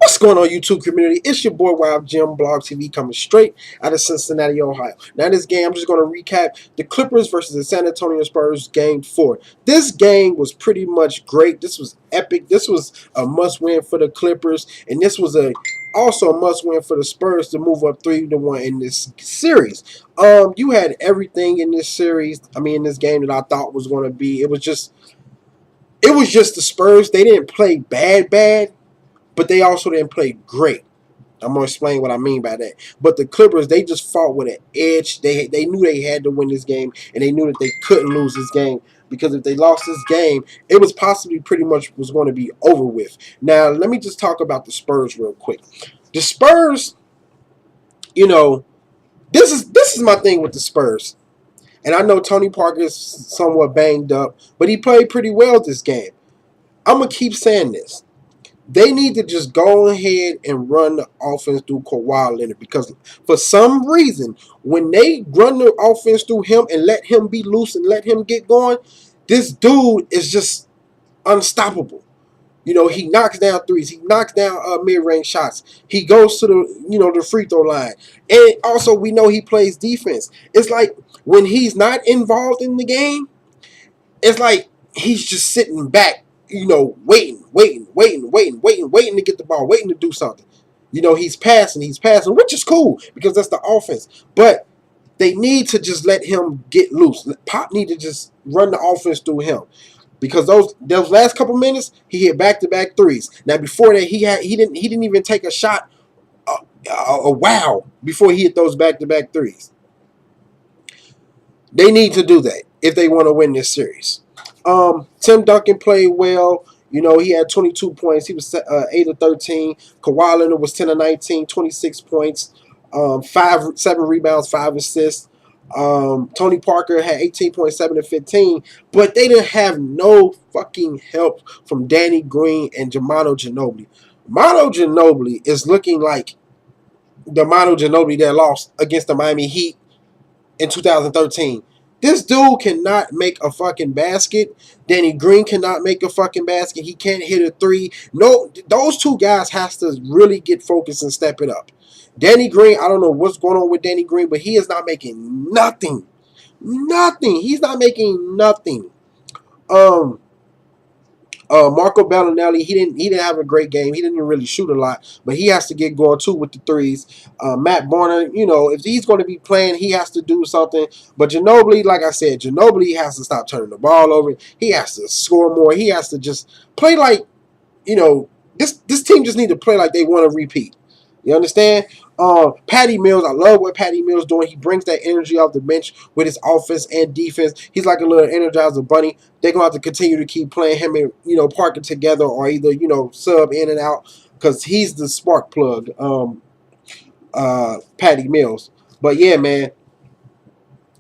What's going on, YouTube community? It's your boy YfgmBlogTv coming straight out of Cincinnati, Ohio. Now, in this game, I'm just going to recap the Clippers versus the San Antonio Spurs Game 4. This game was pretty much great. This was epic. This was a must-win for the Clippers, and this was also a must-win for the Spurs to move up 3-1 in this series. You had everything in this series. I mean, in this game that I thought was going to be. It was just the Spurs. They didn't play bad. But they also didn't play great. I'm going to explain what I mean by that. But the Clippers, they just fought with an edge. They knew they had to win this game, and they knew that they couldn't lose this game. Because if they lost this game, it was possibly pretty much was going to be over with. Now, let me just talk about the Spurs real quick. The Spurs, this is my thing with the Spurs. And I know Tony Parker is somewhat banged up, but he played pretty well this game. I'm going to keep saying this. They need to just go ahead and run the offense through Kawhi Leonard, because for some reason, when they run the offense through him and let him be loose and let him get going, this dude is just unstoppable. He knocks down threes. He knocks down mid-range shots. He goes to the free throw line. And also, we know he plays defense. It's like when he's not involved in the game, it's like he's just sitting back, waiting to get the ball, waiting to do something. He's passing, which is cool because that's the offense. But they need to just let him get loose. Pop need to just run the offense through him. Because those last couple minutes, he hit back-to-back threes. Now before that, he didn't even take a shot a while before he hit those back-to-back threes. They need to do that if they want to win this series. Tim Duncan played well. He had 22 points. He was 8 of 13. Kawhi Leonard was 10 of 19, 26 points, 7 rebounds, 5 assists. Tony Parker had 18.7 of 15, but they didn't have no fucking help from Danny Green and Manu Ginobili. Manu Ginobili is looking like the Manu Ginobili that lost against the Miami Heat in 2013. This dude cannot make a fucking basket. Danny Green cannot make a fucking basket. He can't hit a three. No, those two guys has to really get focused and step it up. Danny Green, I don't know what's going on with Danny Green, but he is not making nothing. Nothing. He's not making nothing. Marco Bellinelli, he didn't have a great game. He didn't really shoot a lot, but he has to get going too with the threes. Matt Barner, if he's going to be playing, he has to do something. But Ginobili, like I said, Ginobili has to stop turning the ball over. He has to score more. He has to just play like, this team just need to play like they want to repeat. You understand? Patty Mills, I love what Patty Mills doing. He brings that energy off the bench with his offense and defense. He's like a little Energizer bunny. They're going to have to continue to keep playing him and, Parker together, or either, sub in and out, because he's the spark plug, Patty Mills. But yeah, man,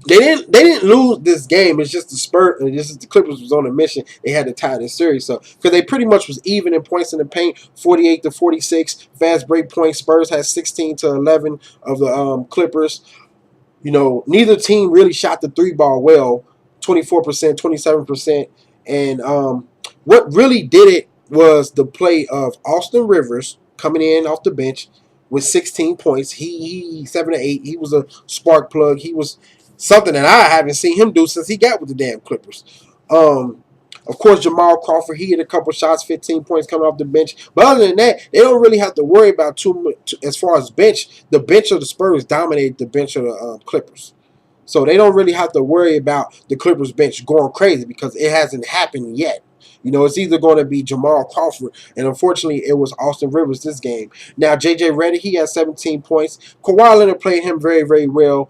they didn't lose this game. It's just the Spurs. This is the Clippers was on a mission. They had to tie this series, so because they pretty much was even in points in the paint, 48-46. Fast break points. Spurs had 16-11 of the Clippers. Neither team really shot the three ball well. 24%, 27%, and what really did it was the play of Austin Rivers coming in off the bench with 16 points. He 7 of 8. He was a spark plug. He was something that I haven't seen him do since he got with the damn Clippers. Of course, Jamal Crawford, he hit a couple shots, 15 points coming off the bench. But other than that, they don't really have to worry about too much as far as bench. The bench of the Spurs dominated the bench of the Clippers. So they don't really have to worry about the Clippers bench going crazy because it hasn't happened yet. It's either going to be Jamal Crawford, and unfortunately, it was Austin Rivers this game. Now, J.J. Redick, he had 17 points. Kawhi Leonard played him very, very well.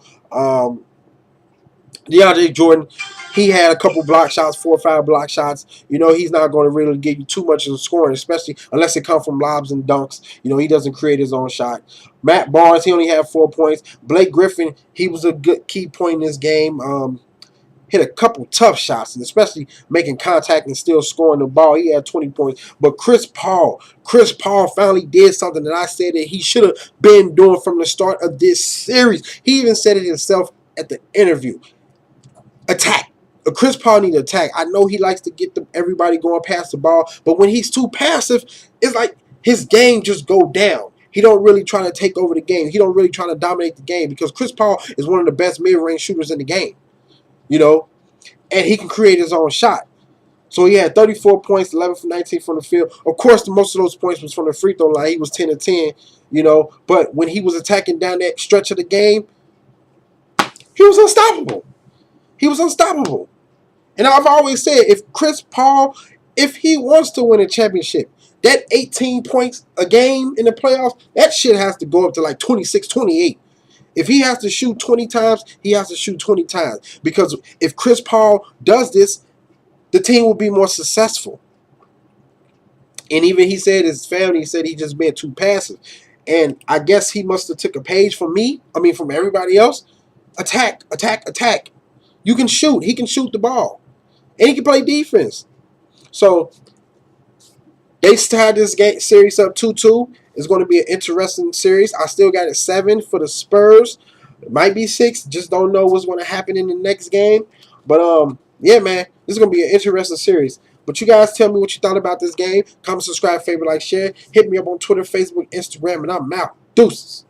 DeAndre Jordan, he had a couple block shots, 4 or 5 block shots. He's not going to really give you too much of the scoring, especially unless it comes from lobs and dunks. He doesn't create his own shot. Matt Barnes, he only had 4 points. Blake Griffin, he was a good key point in this game. Hit a couple tough shots, and especially making contact and still scoring the ball. He had 20 points. But Chris Paul finally did something that I said that he should have been doing from the start of this series. He even said it himself at the interview. Attack. Chris Paul needs to attack. I know he likes to get everybody going past the ball, but when he's too passive, it's like his game just go down. He don't really try to take over the game. He don't really try to dominate the game because Chris Paul is one of the best mid-range shooters in the game, you know, and he can create his own shot. So he had 34 points, 11 from 19 from the field. Of course, most of those points was from the free throw line. He was 10 of 10, you know, but when he was attacking down that stretch of the game, he was unstoppable. He was unstoppable. And I've always said, if Chris Paul, if he wants to win a championship, that 18 points a game in the playoffs, that shit has to go up to like 26, 28. If he has to shoot 20 times, he has to shoot 20 times. Because if Chris Paul does this, the team will be more successful. And even he said his family said he just been too passive. And I guess he must have took a page from me. I mean, from everybody else. Attack, attack, attack. You can shoot. He can shoot the ball. And he can play defense. So they tied this game series up 2-2. It's going to be an interesting series. I still got it 7 for the Spurs. It might be 6. Just don't know what's going to happen in the next game. But yeah, man, this is going to be an interesting series. But you guys tell me what you thought about this game. Comment, subscribe, favorite, like, share. Hit me up on Twitter, Facebook, Instagram, and I'm out. Deuces.